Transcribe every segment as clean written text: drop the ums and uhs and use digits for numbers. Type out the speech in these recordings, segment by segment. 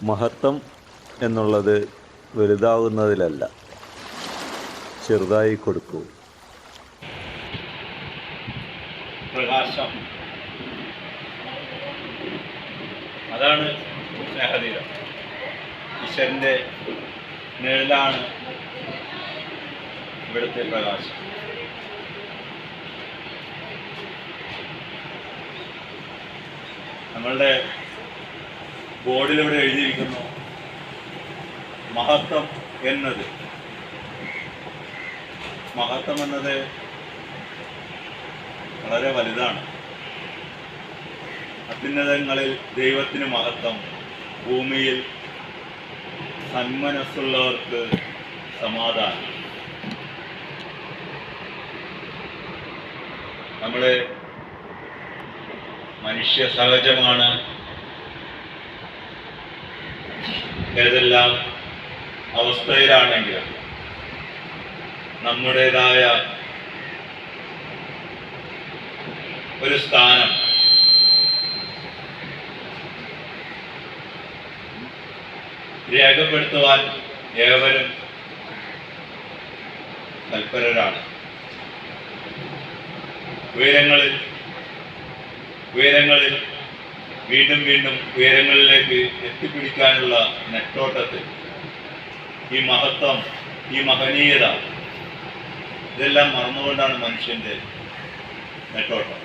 മഹത്വം എന്നുള്ളത് വലുതാവുന്നതിലല്ല, ചെറുതായി കൊടുക്കൂ. പ്രകാശം, അതാണ് സ്നേഹതീരം. ഈശ്വരൻ്റെ നിഴലാണ് ഇവിടുത്തെ പ്രകാശം. നമ്മളുടെ ബോർഡിലിവിടെ എഴുതിയിരിക്കുന്നു മഹത്വം എന്നത്. മഹത്വം എന്നത് വളരെ വലുതാണ്. അത്യുന്നതങ്ങളിൽ ദൈവത്തിന് മഹത്വം, ഭൂമിയിൽ സന്മനസ്സുള്ളവർക്ക് സമാധാനം. നമ്മള് മനുഷ്യ സഹജമാണ് ഏതെല്ലാം അവസ്ഥയിലാണെങ്കിലും നമ്മുടേതായ ഒരു സ്ഥാനം രേഖപ്പെടുത്തുവാൻ ഏവരും തൽപരരാണ്. ഉയരങ്ങളിൽ വീണ്ടും വീണ്ടും ഉയരങ്ങളിലേക്ക് എത്തിപ്പിടിക്കാനുള്ള നെട്ടോട്ടത്തിൽ ഈ മഹത്വം, ഈ മഹനീയത, ഇതെല്ലാം മറന്നുകൊണ്ടാണ് മനുഷ്യന്റെ നെട്ടോട്ടം.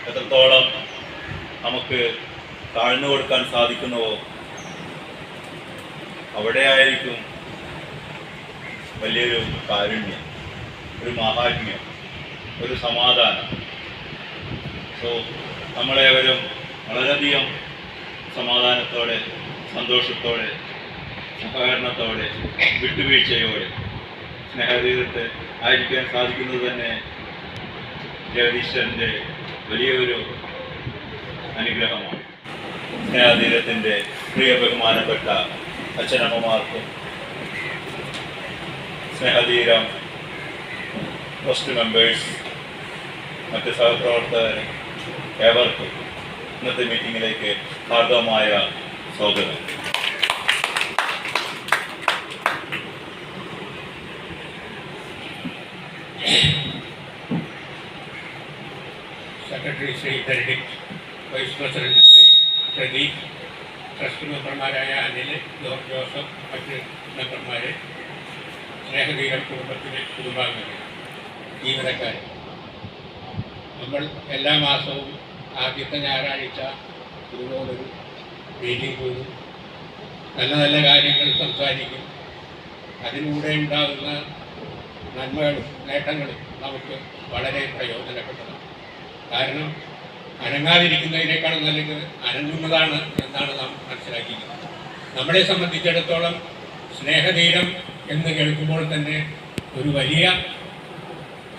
എത്രത്തോളം നമുക്ക് താഴ്ന്നു കൊടുക്കാൻ സാധിക്കുന്നുവോ അവിടെയായിരിക്കും വലിയൊരു കാരുണ്യം, ഒരു മഹാത്മ്യം, ഒരു സമാധാനം. നമ്മളേവരും വളരെയധികം സമാധാനത്തോടെ, സന്തോഷത്തോടെ, സഹകരണത്തോടെ, വിട്ടുവീഴ്ചയോടെ സ്നേഹതീരത്ത് ആയിരിക്കാൻ സാധിക്കുന്നത് തന്നെ ജഗദീശ്വരൻ്റെ വലിയൊരു അനുഗ്രഹമാണ്. സ്നേഹതീരത്തിൻ്റെ പ്രിയ ബഹുമാനപ്പെട്ട അച്ഛനമ്മമാർക്കും സ്നേഹതീരം ട്രസ്റ്റ് മെമ്പേഴ്സ്, മറ്റ് സഹപ്രവർത്തകർ ഏവർക്കും ഇന്നത്തെ മീറ്റിങ്ങിലേക്ക് ഹാർദവമായ സ്വാഗതം. Secretary Shri Benedict, vice president Shri Pradeep, trust മെമ്പർമാരായ അനിൽ, ജോസഫ്, മറ്റ് മെമ്പർമാരെ, സ്നേഹതീരം കുടുംബത്തിലെ കുടുംബാംഗങ്ങൾ, ജീവനക്കാർ, നമ്മൾ എല്ലാ മാസവും ആദ്യത്തെ ഞായറാഴ്ച ഇതുപോലൊരു മീറ്റിംഗ് കൂടും, നല്ല നല്ല കാര്യങ്ങൾ സംസാരിക്കും. അതിലൂടെ ഉണ്ടാകുന്ന നന്മകളും നേട്ടങ്ങളും നമുക്ക് വളരെ പ്രയോജനപ്പെട്ടതാണ്. കാരണം അനങ്ങാതിരിക്കുന്നതിനേക്കാൾ നല്ലത് അനങ്ങുന്നതാണ് എന്നാണ് നാം മനസ്സിലാക്കിയിരിക്കുന്നത്. നമ്മളെ സംബന്ധിച്ചിടത്തോളം സ്നേഹതീരം എന്ന് കേൾക്കുമ്പോൾ തന്നെ ഒരു വലിയ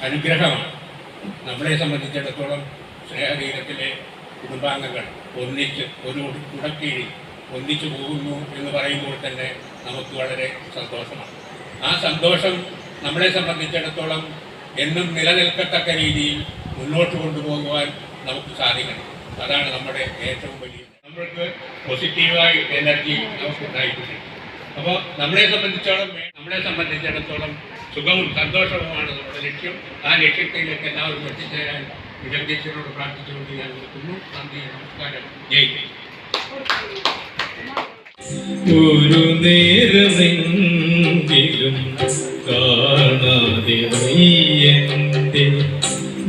അനുഗ്രഹമാണ്. നമ്മളെ സംബന്ധിച്ചിടത്തോളം സ്നേഹതീരത്തിലെ കുടുംബാംഗങ്ങൾ ഒന്നിച്ച് ഒരു കുടക്കീഴിൽ ഒന്നിച്ചു പോകുന്നു എന്ന് പറയുമ്പോൾ തന്നെ നമുക്ക് വളരെ സന്തോഷമാണ്. ആ സന്തോഷം നമ്മളെ സംബന്ധിച്ചിടത്തോളം എന്നും നിലനിൽക്കത്തക്ക രീതിയിൽ മുന്നോട്ട് കൊണ്ടുപോകുവാൻ നമുക്ക് സാധിക്കണം. അതാണ് നമ്മുടെ ഏറ്റവും വലിയ, നമ്മൾക്ക് പോസിറ്റീവായി എനർജി നമുക്ക് ഉണ്ടായിട്ടുണ്ട്. അപ്പോൾ നമ്മളെ സംബന്ധിച്ചിടത്തോളം സുഖവും സന്തോഷവുമാണ് നമ്മുടെ ലക്ഷ്യം. ആ ലക്ഷ്യത്തിലേക്ക് എല്ലാവരും എത്തിച്ചേരാൻ ജഗദീശ്വരനോട് പ്രാർത്ഥിച്ചുകൊണ്ട് ഞാൻ നിർത്തുന്നു. നന്ദി, നമസ്കാരം, ജയ്. ഒരു നേരമെങ്കിലും കാണാതെ വയ്യന്റെ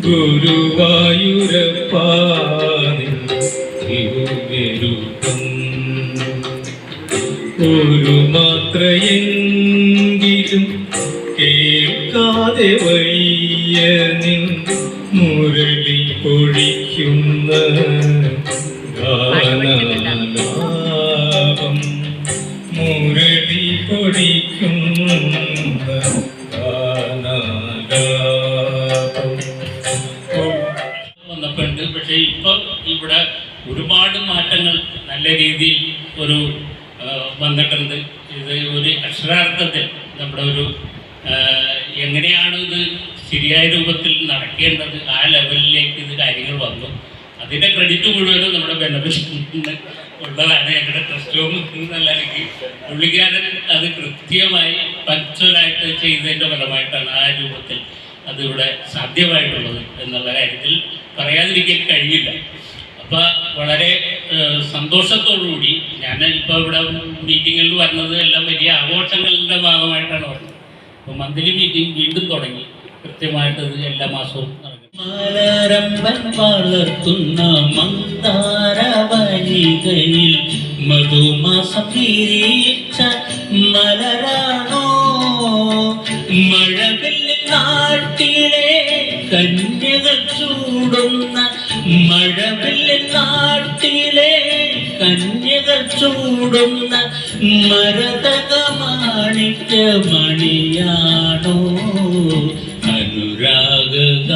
ഗുരുവായൂരപ്പാനിൻ തിരുവരുപ്പം ഒരു മാത്രയെങ്കിലും കേൾക്കാതെ വയ്യ നിൻ മുരളി പൊഴിക്കുന്ന ഗാനാലാപം, മുരളി പൊഴിക്കുന്ന ഗാനാലാപം വന്നപ്പോഴുണ്ട്. പക്ഷേ ഇപ്പം ഇവിടെ ഒരുപാട് മാറ്റങ്ങൾ നല്ല രീതിയിൽ ഒരു വന്നിട്ടുണ്ട്. ഇത് ഒരു അക്ഷരാർത്ഥത്തിൽ നമ്മുടെ ഒരു എങ്ങനെയാണ് ഇത് ശരിയായ രൂപത്തിൽ നടക്കേണ്ടത് ആ ലെവലിലേക്ക് ഇത് കാര്യങ്ങൾ വന്നു. അതിൻ്റെ ക്രെഡിറ്റ് മുഴുവനും നമ്മുടെ ബെനഫിറ്റ് ഉള്ളതാണ്. ഞങ്ങളുടെ ട്രസ്റ്റ് ഹോം എന്നുള്ള എനിക്ക് പുള്ളിക്കാരൻ അത് കൃത്യമായി പഞ്ച്വലായിട്ട് ചെയ്തതിൻ്റെ ഫലമായിട്ടാണ് ആ രൂപത്തിൽ അതിവിടെ സാധ്യമായിട്ടുള്ളത് എന്നുള്ള കാര്യത്തിൽ പറയാതിരിക്കാൻ കഴിയില്ല. അപ്പോൾ വളരെ സന്തോഷത്തോടുകൂടി ഞാൻ ഇപ്പോൾ ഇവിടെ മീറ്റിങ്ങുകളിൽ വരുന്നത് എല്ലാം വലിയ ആഘോഷങ്ങളുടെ ഭാഗമായിട്ടാണ് വരുന്നത്. അപ്പോൾ മന്ത്ലി മീറ്റിംഗ് വീണ്ടും തുടങ്ങി, കൃത്യമായിട്ട് ഇത് എല്ലാ മാസവും നടക്കും. മലരമ്പൻ വളർത്തുന്ന മന്ദാരവനികയിൽ മധുമാസം തിരിച്ച മലരാണോ മഴവില്ലിൻ നാട്ടിലെ കന്യകൾ ചൂടുന്ന മഴവില്ലിൻ നാട്ടിലെ കന്യകൾ ചൂടുന്ന മരതക മാണിക്യ മണിയാണോ അനുരാഗാനം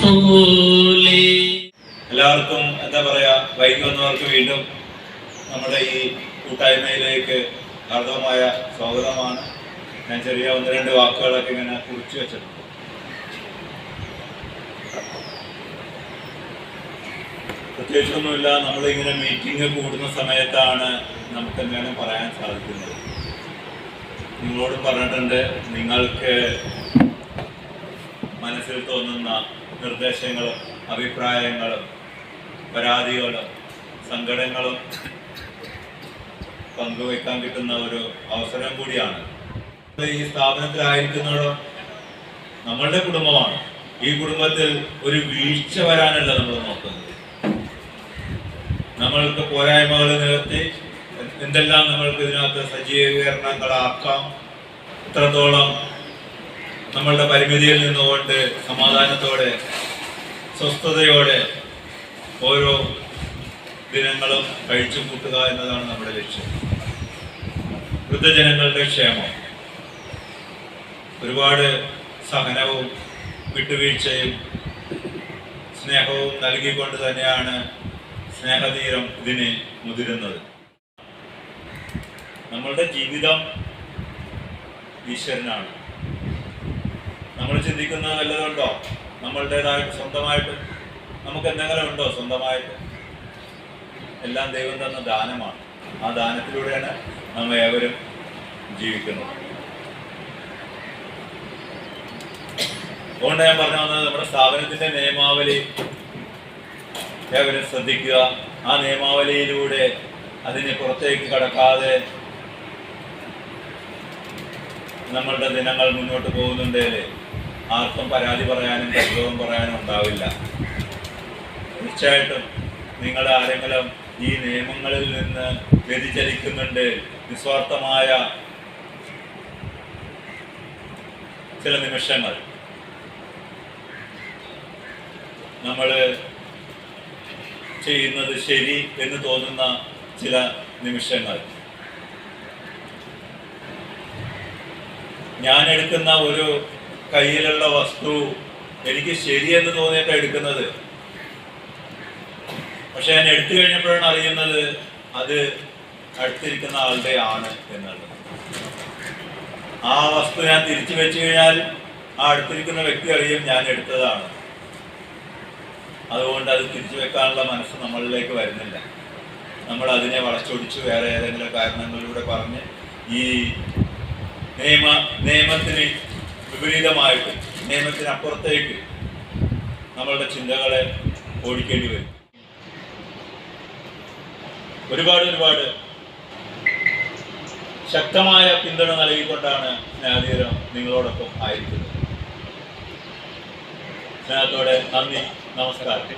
പോലെ. എല്ലാവർക്കും എന്താ പറയാ, വൈകി വന്നവർക്ക് വീണ്ടും നമ്മുടെ ഈ കൂട്ടായ്മയിലേക്ക് ഹാർദവമായ സ്വാഗതമാണ്. ഞാൻ ചെറിയ 1-2 വാക്കുകളൊക്കെ ഇങ്ങനെ കുറിച്ചു വെച്ചിട്ടുണ്ട്. പ്രത്യേകിച്ചൊന്നുമില്ല, നമ്മളിങ്ങനെ മീറ്റിംഗ് കൂടുന്ന സമയത്താണ് നമുക്ക് എന്തെങ്കിലും പറയാൻ സാധിക്കുന്നത്. നിങ്ങളോടും പറഞ്ഞിട്ടുണ്ട്, നിങ്ങൾക്ക് മനസ്സിൽ തോന്നുന്ന നിർദ്ദേശങ്ങളും അഭിപ്രായങ്ങളും പരാതികളും സങ്കടങ്ങളും പങ്കുവയ്ക്കാൻ കിട്ടുന്ന ഒരു അവസരം കൂടിയാണ്. ഈ സ്ഥാപനത്തിലായിരിക്കുന്നതോ നമ്മളുടെ കുടുംബമാണ്. ഈ കുടുംബത്തിൽ ഒരു വീഴ്ച വരാനല്ല നമ്മൾ നോക്കുന്നത്. നമ്മൾക്ക് പോരായ്മകൾ നികത്തി എന്തെല്ലാം നമ്മൾക്ക് ഇതിനകത്ത് സജ്ജീകരണങ്ങളാക്കാം, ഇത്രത്തോളം നമ്മളുടെ പരിമിതിയിൽ നിന്നുകൊണ്ട് സമാധാനത്തോടെ സ്വസ്ഥതയോടെ ഓരോ ദിനങ്ങളും കഴിച്ചു കൂട്ടുക എന്നതാണ് നമ്മുടെ ലക്ഷ്യം. വൃദ്ധജനങ്ങളുടെ ക്ഷേമം. ഒരുപാട് സഹനവും വിട്ടുവീഴ്ചയും സ്നേഹവും നൽകിക്കൊണ്ട് തന്നെയാണ് സ്നേഹതീരം ഇതിന് മുതിരുന്നത്. നമ്മളുടെ ജീവിതം ഈശ്വരനാണ്. നമ്മൾ ചിന്തിക്കുന്നത് വല്ലതുണ്ടോ? നമ്മളുടേതായിട്ട് സ്വന്തമായിട്ട് നമുക്ക് എന്തെങ്കിലും ഉണ്ടോ? സ്വന്തമായിട്ട് എല്ലാം ദൈവം തന്ന ദാനമാണ്. ആ ദാനത്തിലൂടെയാണ് നമ്മൾ ഏവരും ജീവിക്കുന്നത്. അതുകൊണ്ട് ഞാൻ പറഞ്ഞു വന്നത്, നമ്മുടെ സ്ഥാപനത്തിന്റെ നിയമാവലി ഏവരും ശ്രദ്ധിക്കുക. ആ നിയമാവലിയിലൂടെ അതിന് പുറത്തേക്ക് കടക്കാതെ നമ്മളുടെ ദിനങ്ങൾ മുന്നോട്ട് പോകുന്നുണ്ടെങ്കിൽ ആർക്കും പരാതി പറയാനും പരിഭവം പറയാനും ഉണ്ടാവില്ല. തീർച്ചയായിട്ടും നിങ്ങൾ ആരെങ്കിലും ഈ നിയമങ്ങളിൽ നിന്ന് വ്യതിചലിക്കുന്നുണ്ട്, നിസ്വാർത്ഥമായ ചില നിമിഷങ്ങൾ നമ്മൾ ചെയ്യുന്നത് ശരി എന്ന് തോന്നുന്ന ചില നിമിഷങ്ങൾ, ഞാൻ എടുക്കുന്ന ഒരു കയ്യിലുള്ള വസ്തു എനിക്ക് ശരിയെന്ന് തോന്നിയിട്ട് എടുക്കുന്നത്, പക്ഷെ ഞാൻ എടുത്തു കഴിഞ്ഞപ്പോഴാണ് അറിയുന്നത് അത് അടുത്തിരിക്കുന്ന ആളുടെ ആണ് എന്നുള്ളത്. ആ വസ്തു ഞാൻ തിരിച്ചു വെച്ചു കഴിഞ്ഞാൽ ആ അടുത്തിരിക്കുന്ന വ്യക്തി അറിയും ഞാൻ എടുത്തതാണ്. അതുകൊണ്ട് അത് തിരിച്ചു വെക്കാനുള്ള മനസ്സ് നമ്മളിലേക്ക് വരുന്നില്ല. നമ്മൾ അതിനെ വളച്ചൊടിച്ച് വേറെ ഏതെങ്കിലും കാരണങ്ങളിലൂടെ പറഞ്ഞ് ഈ നിയമത്തിന് വിപരീതമായിട്ട് നിയമത്തിനപ്പുറത്തേക്ക് നമ്മളുടെ ചിന്തകളെ ഓടിക്കേണ്ടി വരും. ഒരുപാട് ശക്തമായ പിന്തുണ നൽകിക്കൊണ്ടാണ് സ്നേഹതീരം നിങ്ങളോടൊപ്പം ആയിരിക്കുന്നത്. സ്നേഹത്തോടെ നന്ദി, നമസ്കാരം.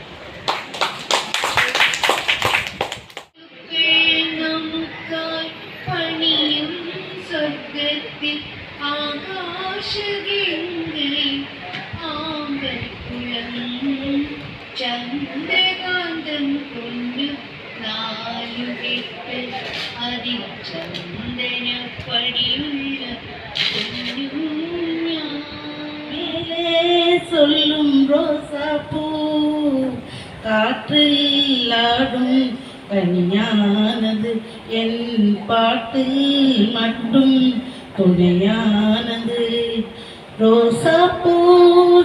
സ്വർഗത്തിൽ ആകാശഗംഗയിൽ ആമ്പൽക്കുളം ചന്ദ്രകാന്തം കൊണ്ടു നാലുകെട്ട് അതിൽ ചന്ദനപ്പടിയുള്ള சொல்லும் ரோசா பூ காற்றில் ஆடும் பனியானது என் பாட்டு மட்டும் துணையானது. ரோசா பூ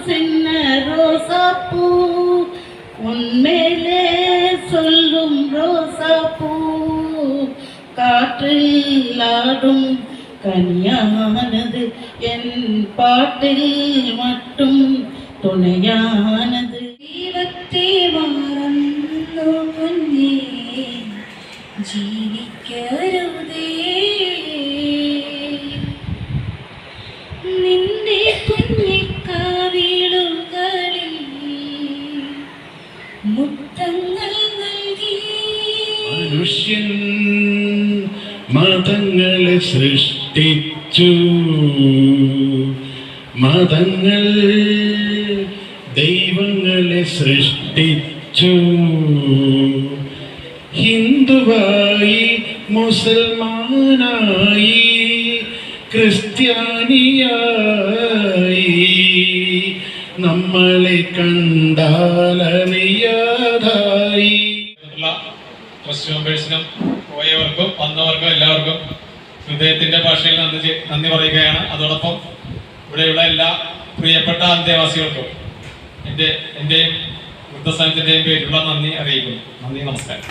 சின்ன ரோசா பூ உன்மேலே சொல்லும் ரோசாப்பூ காற்றில் ஆடும் கனியானது என் பாட்டில் மட்டும் തുണയാനത് ദൈവത്തെ മറന്നു കുഞ്ഞേ ജീവിക്കരുതേ നിന്റെ കുഞ്ഞിക്കാവിളുകളിൽ മുത്തങ്ങൾ നൽകി മനുഷ്യൻ മതങ്ങളെ സൃഷ്ടിച്ചു മതങ്ങൾ ദൈവങ്ങളെ സൃഷ്ടിച്ചു ഹിന്ദുവായി മുസൽമാനായി ക്രിസ്ത്യാനിയായി നമ്മളെ കണ്ടാലറിയാതായി. ട്രസ്റ്റ് മെമ്പേഴ്സിനും പോയവർക്കും വന്നവർക്കും എല്ലാവർക്കും ഹൃദയത്തിന്റെ ഭാഷയിൽ നന്ദി പറയുകയാണ്. അതോടൊപ്പം ഇവിടെയുള്ള എല്ലാ പ്രിയപ്പെട്ട അന്തേവാസികൾക്കും എൻ്റെയും വൃദ്ധസ്ഥാനത്തിൻ്റെയും പേരിലുള്ള നന്ദി അറിയിക്കുന്നു. നന്ദി, നമസ്കാരം.